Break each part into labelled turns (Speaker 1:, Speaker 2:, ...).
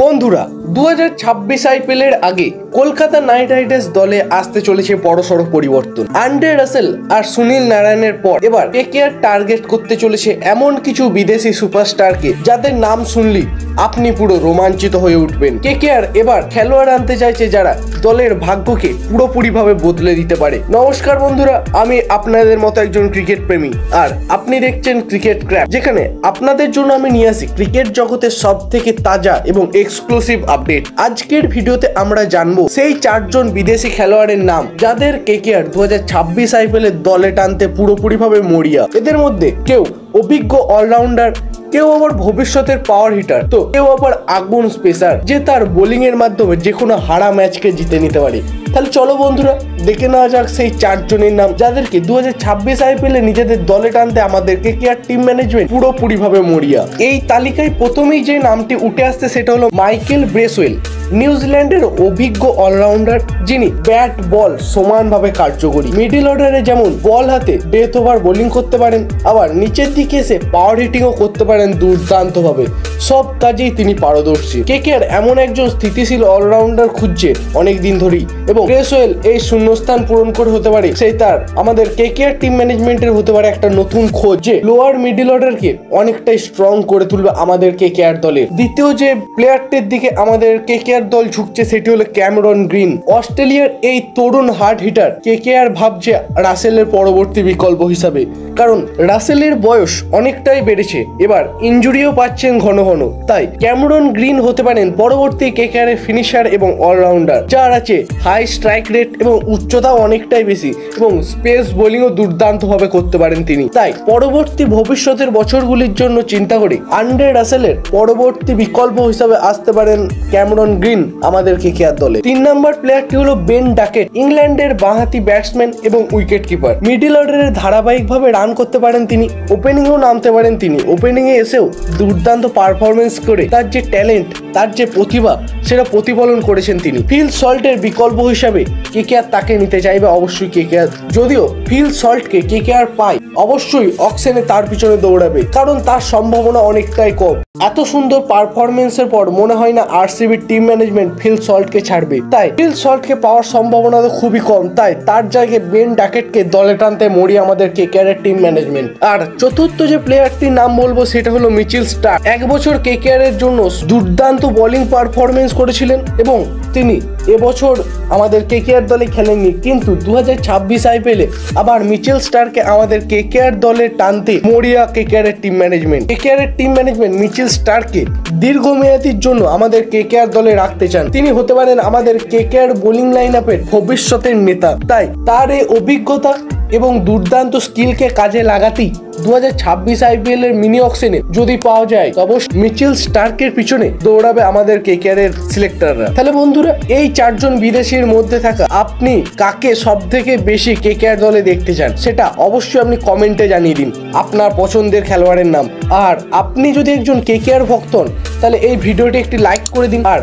Speaker 1: বন্ধুরা 2026 আইপিএলের আগে কলকাতা নাইট রাইডার্স দলে আসতে চলেছে বড়সড় পরিবর্তন। আন্দ্রে রাসেল আর সুনীল নারায়ণের পর এবার কেকেআর টার্গেট করতে চলেছে এমন কিছু বিদেশি সুপারস্টারকে যাদের নাম শুনলি আপনি পুরো রোমাঞ্চিত হয়ে উঠবেন। কেকেআর এবার খেলোয়াড় আনতে চাইছে যারা দলের ভাগ্যকে পুরোপুরিভাবে বদলে দিতে পারে। নমস্কার বন্ধুরা, আমি আপনাদের মতো একজন ক্রিকেট প্রেমী আর আপনি দেখছেন ক্রিকেট ক্র্যাপ, যেখানে আপনাদের জন্য আমি নিয়ে আসি ক্রিকেট জগতের সব থেকে তাজা এবং এক্সক্লুসিভ আপডেট। আজকের ভিডিওতে আমরা জানবো সেই 4 জন বিদেশি খেলোয়াড়ের নাম যাদের কেকেআর 2026 আইপিএল এর দলে টানতে পুরোপুরিভাবে মরিয়া। এদের মধ্যে কেউ অভিজ্ঞ অলরাউন্ডার, কেউ আবার ভবিষ্যতের পাওয়ার হিটার, তো কেউ আবার আগুন স্পেসার যে তার বোলিং এর মাধ্যমে যে কোনো হারা ম্যাচকে জিতে নিতে পারে। তাহলে চলো বন্ধুরা দেখে নেওয়া যাক সেই 4 জনের নাম যাদেরকে 2026 আইপিএল এ নিজেদের দলে টানতে আমাদের কেকেআর টিম ম্যানেজমেন্ট পুরোপুরিভাবে মরিয়া। এই তালিকায় প্রথমেই যে নামটি উঠে আসছে সেটা হলো মাইকেল ব্রেসওয়েল, নিউজিল্যান্ডের অভিজ্ঞ অলরাউন্ডার যিনি ব্যাট বল সমানভাবে কার্যকরী। মিডল অর্ডারে যেমন বল হাতে ডেথ ওভার বোলিং করতে পারেন, আবার নিচের দিকে এসে পাওয়ার হিটিংও করতে পারেন দুর্দান্তভাবে। সব কাজেই তিনি পারদর্শী। কেকেআর এমন একজন স্থিতিশীল অলরাউন্ডার খুঁজছে অনেক দিন ধরেই, এবং ব্রেসওয়েল এই শূন্যস্থান পূরণ করে হতে পারে সেই তার আমাদের কেকেআর টিম ম্যানেজমেন্টের হতে পারে একটা নতুন খোঁজ যে লোয়ার মিডল অর্ডারকে অনেকটাই স্ট্রং করে তুলবে আমাদের কেকেআর দলের। দ্বিতীয় যে প্লেয়ারটির দিকে আমাদের কেকেআর দল ঝুঁকছে সেটি হলো ক্যামেরন গ্রিন। অস্ট্রেলিয়ার এই তরুণ হার্ড হিটার কেকেআর ভাবছে রাসেলের পরবর্তী বিকল্প হিসাবে, কারণ রাসেলের বয়স অনেকটাই বেড়েছে, এবার ইনজুরিও পাচ্ছেন ঘন ঘন। তাই ক্যামেরন গ্রিন হতে পারেন পরবর্তী কেকেআর এর ফিনিশার এবং অলরাউন্ডার, যার আছে হাই স্ট্রাইক রেট এবং উচ্চতাও অনেকটাই বেশি, এবং স্পেস বোলিংও দুর্দান্তভাবে করতে পারেন তিনি। তাই পরবর্তী ভবিষ্যতের বছরগুলির জন্য চিন্তা করে আন্দ্রে রাসেলের পরবর্তী বিকল্প হিসাবে আসতে পারেন ক্যামেরন গ্রিন আমাদের কেকেআর দলে। 3 নম্বর প্লেয়ারটি হলো বেন ডাকেট, ইংল্যান্ডের বাঁহাতি ব্যাটসম্যান এবং উইকেট কিপার। মিডল অর্ডারে ধারাবাহিকভাবে রান করতে পারেন তিনি, ওপেনিংও নামতে পারেন তিনি। ওপেনিং এ এসেও দুর্দান্ত পারফরমেন্স করে তার যে ট্যালেন্ট, তার যে প্রতিভা সেটা প্রতিফলন করেছেন তিনি। ফিল সল্টের বিকল্প হিসাবে কেকেআর তাকে নিতে চাইবে অবশ্যই কেকেআর। যদিও ফিল সল্টকে কেকেআর পায়, অবশ্যই অকশনে তার পিছনে দৌড়াবে, কারণ তার সম্ভাবনা অনেকটাই কম। এত সুন্দর পারফরমেন্সের পর মনে হয় না আরসিবি টিম ম্যানেজমেন্ট ফিল সল্টকে ছাড়বে। তাই ফিল সল্টকে পাওয়ার সম্ভাবনা তো খুবই কম, তাই তার জায়গায় বেন ডাকেটকে দলে টানতে মরি আমাদের কেকেআর এর টিম ম্যানেজমেন্ট। আর চতুর্থ যে প্লেয়ারটির নাম বলবো সেটা হলো মিচেল স্টার্ক। 1 বছর কেকেআর এর জন্য দুর্দান্ত বোলিং পারফরমেন্স করেছিলেন এবং তিনি এবছর আমাদের কেকেআর দলে খেলেননি, কিন্তু 2026 আইপিএলে আবার মিচেল স্টার্ককে আমাদের কেকেআর দলে টানতে মরিয়া কেকেআর এর টিম ম্যানেজমেন্ট। কেকেআর এর টিম ম্যানেজমেন্ট মিচেল স্টার্ককে দীর্ঘমেয়াদীর জন্য আমাদের কেকেআর দলে রাখতে চান। তিনি হতে পারেন আমাদের কেকেআর বোলিং লাইন আপের ভবিষ্যতের নেতা। তাই তার এই অভিজ্ঞতা এবং দুর্দান্ত স্কিলকে কাজে লাগাতেই 2026 আইপিএল এর মিনি অকশনে যদি পাওয়া যায় অবশ্যই মিচেল স্টার্কের পিছনে দৌড়াবে আমাদের কেকেআর এর সিলেক্টররা। তাহলে বন্ধুরা এই 4 জন বিদেশির মধ্যে থাকা আপনি কাকে সব থেকে বেশি কেকেআর দলে দেখতে চান সেটা অবশ্যই আপনি কমেন্টে জানিয়ে দিন আপনার পছন্দের খেলোয়াড়ের নাম। আর আপনি যদি একজন কেকেআর ভক্ত হন তাহলে এই ভিডিওটি একটি লাইক করে দিন, আর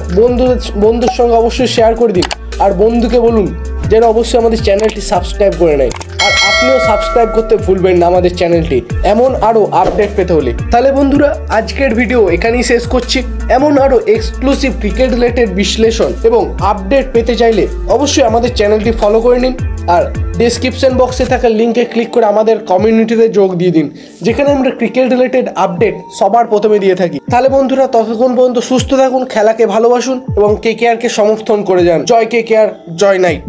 Speaker 1: বন্ধুর সঙ্গে অবশ্যই শেয়ার করে দিন, আর বন্ধুকে বলুন যেন অবশ্যই আমাদের চ্যানেলটি সাবস্ক্রাইব করে নেয়। আর আপনিও সাবস্ক্রাইব করতে ভুলবেন না আমাদের চ্যানেলটি এমন আরো আপডেট পেতে হলে। তাহলে বন্ধুরা আজকের ভিডিও এখানেই শেষ করছি। এমন আরো এক্সক্লুসিভ ক্রিকেট রিলেটেড বিশ্লেষণ এবং আপডেট পেতে চাইলে অবশ্যই আমাদের চ্যানেলটি ফলো করে নিন, আর ডেসক্রিপশন বক্সে থাকা লিঙ্কে ক্লিক করে আমাদের কমিউনিটিতে যোগ দিয়ে দিন, যেখানে আমরা ক্রিকেট রিলেটেড আপডেট সবার প্রথমে দিয়ে থাকি। তাহলে বন্ধুরা ততক্ষণ পর্যন্ত সুস্থ থাকুন, খেলাকে ভালোবাসুন এবং কেকেআরকে সমর্থন করে যান। জয় কেকেআর, জয় নাইট।